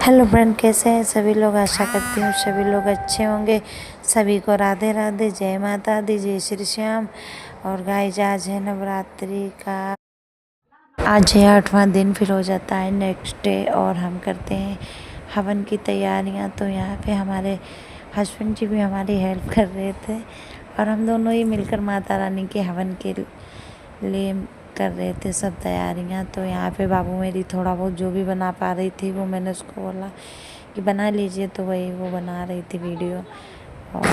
Hello friend, कैसे हैं सभी लोग। आशा करती हूँ सभी लोग अच्छे होंगे। सभी को राधे राधे, जय माता दी, जय श्री श्याम। और गाइस, आज है नवरात्रि का, आज है 8वां दिन, फिर हो जाता है नेक्स्ट डे और हम करते हैं हवन की तैयारियां। तो यहाँ पे हमारे हस्बैंड जी भी हमारी हेल्प कर रहे थे और हम दोनों ही मिलकर माता रानी के हवन के लिए कर रहे थे सब तैयारियां। तो यहाँ पे बाबू मेरी थोड़ा बहुत जो भी बना पा रही थी वो मैंने उसको बोला कि बना लीजिए, तो वही वो बना रही थी वीडियो। और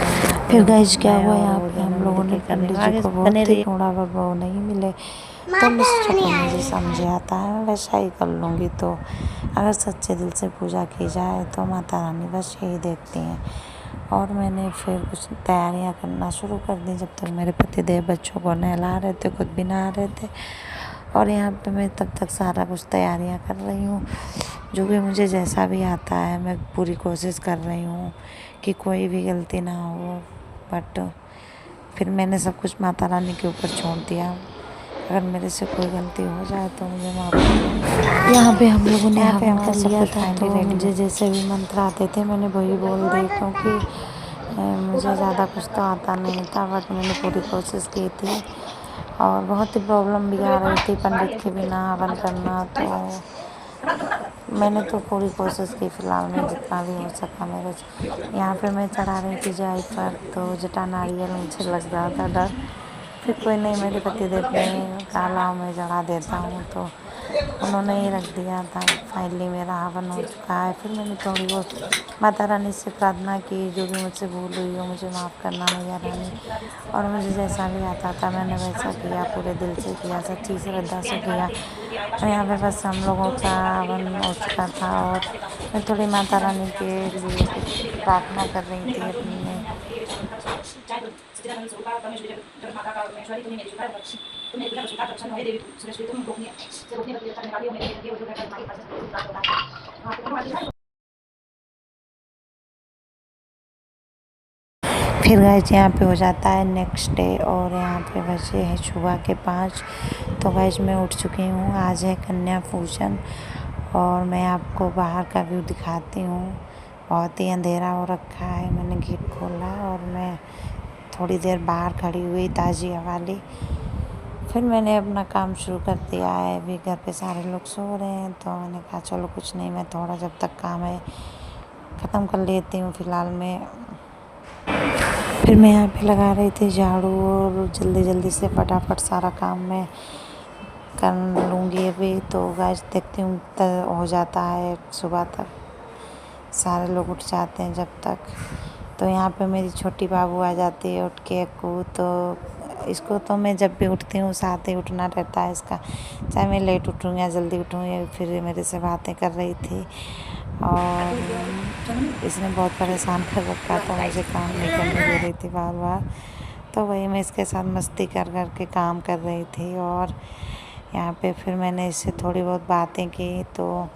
फिर गाइस क्या हुआ, यहाँ पे हम लोगों ने पंडित जी को बहुत ही ढूंढा पर वो नहीं मिले। तो मुझे मुझे समझ आता है, मैं वैसा ही कर लूँगी। तो अगर सच्चे दिल से पूजा की जाए तो माता रानी बस यही देखती हैं। और मैंने फिर कुछ तैयारियां करना शुरू कर दी। जब तक मेरे पतिदेव बच्चों को नहला रहे थे, खुद भी नहा रहे थे, और यहाँ पे मैं तब तक सारा कुछ तैयारियां कर रही हूँ। जो भी मुझे जैसा भी आता है मैं पूरी कोशिश कर रही हूँ कि कोई भी गलती ना हो। बट फिर मैंने सब कुछ माता रानी के ऊपर छोड़ दिया। अगर मेरे से कोई गलती हो जाए तो मुझे माफ़ कर। यहाँ पे हम लोगों ने हवन कर लिया था, तो मुझे जैसे भी मंत्र आते थे मैंने वही बोल दी, क्योंकि मुझे ज़्यादा कुछ तो आता नहीं था। बट मैंने पूरी कोशिश की थी और बहुत ही प्रॉब्लम भी आ रही थी पंडित के बिना हवन करना। तो मैंने तो पूरी कोशिश की, फ़िलहाल में जितना भी हो सका मेरे से। यहाँ पे मैं चढ़ा रही थी जाई पर, तो जटा नारियल मुझे लग रहा था डर। फिर कोई नहीं, मेरे पतिदेव ने कहा लाओ मैं चढ़ा देता हूँ, तो उन्होंने ही रख दिया था। फाइनली मेरा हवन हो चुका है। फिर मैंने थोड़ी बहुत माता रानी से प्रार्थना की, जो भी मुझसे भूल हुई हो मुझे माफ़ करना मैया रानी। और मुझे जैसा भी आता था मैंने वैसा किया, पूरे दिल से किया, सच्ची श्रद्धा से किया। और यहाँ पे बस हम लोगों का हवन हो चुका था और मैं थोड़ी माता रानी के लिए प्रार्थना कर रही थी अपने। फिर गाइस यहाँ पे हो जाता है नेक्स्ट डे और यहाँ पे बजे है सुबह के 5। तो गाइस मैं उठ चुकी हूँ। आज है कन्या पूजन और मैं आपको बाहर का व्यू दिखाती हूँ। बहुत ही अंधेरा हो रखा है। मैंने गेट खोला और मैं थोड़ी देर बाहर खड़ी हुई ताज़ी हवा ली। फिर मैंने अपना काम शुरू कर दिया है। अभी घर पे सारे लोग सो रहे हैं, तो मैंने कहा चलो कुछ नहीं, मैं थोड़ा जब तक काम है ख़त्म कर लेती हूँ फ़िलहाल में। फिर मैं यहाँ पे लगा रही थी झाड़ू और जल्दी जल्दी से फटाफट सारा काम मैं कर लूँगी अभी। तो गाइस देखती हूँ हो जाता है सुबह तक, सारे लोग उठ जाते हैं जब तक। तो यहाँ पे मेरी छोटी बाबू आ जाती है उठ के अक्कू। तो इसको तो मैं जब भी उठती हूँ साथ ही उठना रहता है इसका, चाहे मैं लेट उठूँ या जल्दी उठूँ। या फिर मेरे से बातें कर रही थी और इसने बहुत परेशान कर रखा था, मुझे काम नहीं करने दे रही थी बार बार। तो वही मैं इसके साथ मस्ती कर कर के काम कर रही थी। और यहाँ पे फिर मैंने इससे थोड़ी बहुत बातें की, तो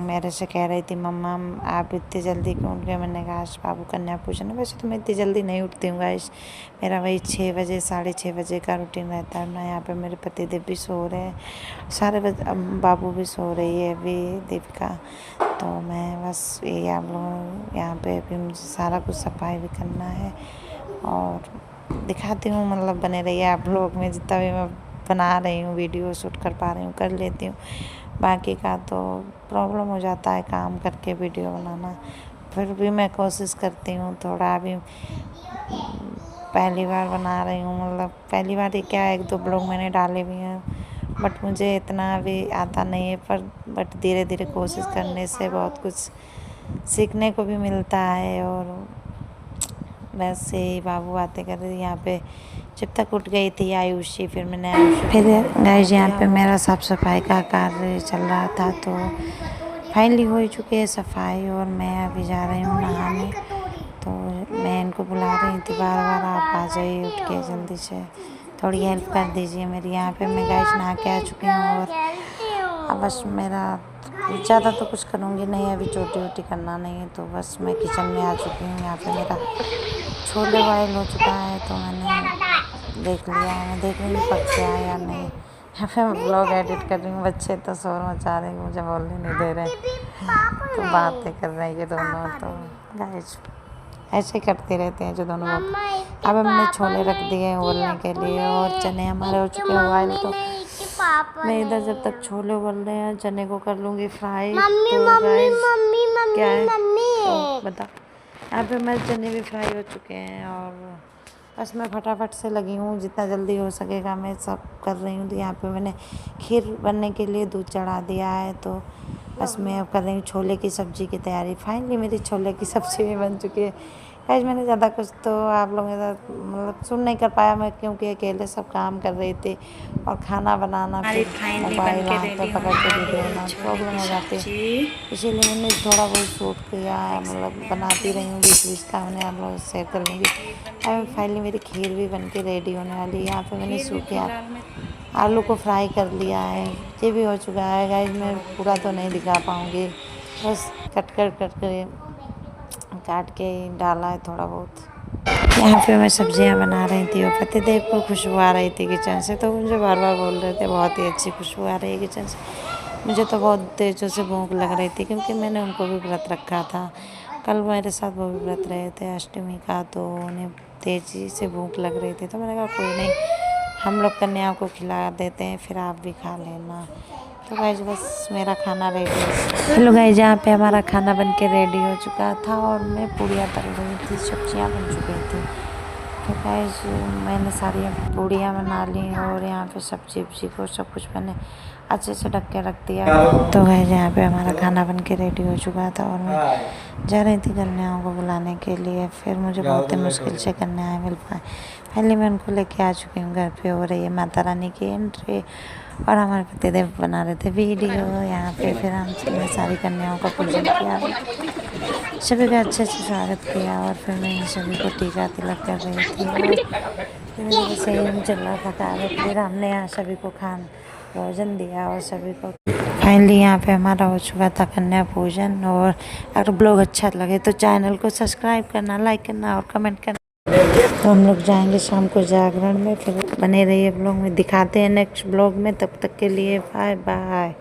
मेरे से कह रही थी मम्मा आप इतनी जल्दी क्यों उठ गए। मैंने कहा आज बाबू कन्या पूजन है। वैसे तो मैं इतनी जल्दी नहीं उठती हूँ गाइस, मेरा वही 6 बजे 6:30 बजे का रूटीन रहता है ना। यहाँ पे मेरे पतिदेव भी सो रहे हैं, सारे बाबू भी सो रही है अभी, दीपिका। तो मैं बस ये आप लोग यहाँ पे अभी मुझे सारा कुछ सफाई भी करना है और दिखाती हूँ। मतलब बने रहिए आप लोग, में जितना भी मैं बना रही हूँ वीडियो शूट कर पा रही हूँ कर लेती हूँ। बाकी का तो प्रॉब्लम हो जाता है काम करके वीडियो बनाना। फिर भी मैं कोशिश करती हूँ थोड़ा। अभी पहली बार बना रही हूँ, मतलब पहली बार ही क्या, 1-2 ब्लॉग मैंने डाले भी हैं, बट मुझे इतना अभी आता नहीं है। बट धीरे धीरे कोशिश करने से बहुत कुछ सीखने को भी मिलता है। और वैसे ही बाबू बातें कर रही थी यहाँ पे, जब तक उठ गई थी आयुषी। फिर मैंने फिर गाइस यहाँ पे मेरा साफ़ सफाई का कार्य चल रहा था, तो फाइनली हो ही चुकी है सफाई और मैं अभी जा रही हूँ नहाने। तो मैं इनको बुला रही थी बार बार, आप आ जाइए उठ के जल्दी से, थोड़ी हेल्प कर दीजिए मेरी। यहाँ पे मैं गाइस नहा के आ चुकी हूँ और अब बस मेरा ज़्यादा तो कुछ करूँगी नहीं, अभी चोटी वोटी करना नहीं है। तो बस मैं किचन में आ चुकी हूँ। यहाँ पे मेरा छोले बॉयल हो चुका है, तो मैंने देख लिया है, मैं देख रही हूँ पक गया या नहीं। यहाँ पे मैं ब्लॉग एडिट कर रही हूँ। बच्चे तो शोर मचा रहे हैं, मुझे बोलने नहीं दे रहे, तो बातें कर रहे हैं ये दोनों। तो गाइस ऐसे करते रहते हैं जो दोनों लोग। अब हमने छोले रख दिए हैं उबलने के लिए और चने हमारे हो चुके हैं बॉयल। तो मैं इधर जब तक छोले उबल रहे हैं चने को कर लूँगी फ्राई। तो गाइस क्या है तो बता, यहाँ पे मेरे चने भी फ्राई हो चुके हैं और बस मैं फटाफट से लगी हूँ, जितना जल्दी हो सकेगा मैं सब कर रही हूँ। तो यहाँ पे मैंने खीर बनने के लिए दूध चढ़ा दिया है, तो बस मैं अब कर रही हूँ छोले की सब्ज़ी की तैयारी। फाइनली मेरी छोले की सब्ज़ी भी बन चुकी है। गाइस मैंने ज़्यादा कुछ तो आप लोगों के साथ मतलब सुन नहीं कर पाया मैं, क्योंकि अकेले सब काम कर रही थी और खाना बनाना फिर मोबाइल हाथ में पकड़ के वीडियो बनाना प्रॉब्लम हो जाती है, इसीलिए मैंने थोड़ा बहुत शूट किया है, मतलब बनाती रही हूँ बीच बीच का। मैंने आप लोगों से शेयर कर लूँगी। अब फाइनली मेरी खीर भी बन के रेडी होने वाली है। यहाँ पे मैंने सूखे आलू को फ्राई कर लिया है, ये भी हो चुका है। गाइस मैं पूरा तो नहीं दिखा पाऊँगी, बस काट के डाला है थोड़ा बहुत। यहाँ पे मैं सब्जियाँ बना रही थी और पतिदेव को खुशबू आ रही थी किचन से, तो मुझे बार बार बोल रहे थे बहुत ही अच्छी खुशबू आ रही है किचन से। मुझे तो बहुत तेज़ों से भूख लग रही थी, क्योंकि मैंने उनको भी व्रत रखा था। कल मेरे साथ वो भी व्रत रहे थे अष्टमी का, तो उन्हें तेज़ी से भूख लग रही थी। तो मैंने कहा कोई नहीं, हम लोग कन्याओं को खिला देते हैं, फिर आप भी खा लेना। तो गाइस बस मेरा खाना रेडी है। हेलो गाइस, यहाँ पे हमारा खाना बन के रेडी हो चुका था और मैं पूड़ियाँ तल रही थी, सब्जियाँ बन चुकी थी। तो गाइस मैंने सारी पूड़ियाँ बना ली और यहाँ पे सब्जी वब्जी को सब कुछ मैंने अच्छे से ढक के रख दिया। तो गाइस यहाँ पे हमारा खाना बन के रेडी हो चुका था और मैं जा रही थी कन्याओं को बुलाने के लिए। फिर मुझे बहुत ही मुश्किल से कन्याएँ मिल पाए। पहले मैं उनको लेके आ चुकी हूँ, घर पे हो रही है माता रानी की एंट्री और हमारे पतिदेव बना रहे थे वीडियो यहाँ पे। फिर हमने सारी कन्याओं का पूजन किया, सभी का अच्छे से स्वागत किया और फिर मैं सभी को टीका तिलक कर रही थी। और फिर सेम चल रहा था कार्य। फिर हमने यहाँ सभी को भोजन दिया और सभी को फाइनली यहाँ पे हमारा हो चुका था कन्या पूजन। और अगर ब्लॉग अच्छा लगे तो चैनल को सब्सक्राइब करना, लाइक करना और कमेंट करना। तो हम लोग जाएंगे शाम को जागरण में, फिर बने रहिए ब्लॉग में, दिखाते हैं नेक्स्ट ब्लॉग में। तब तक के लिए बाय बाय।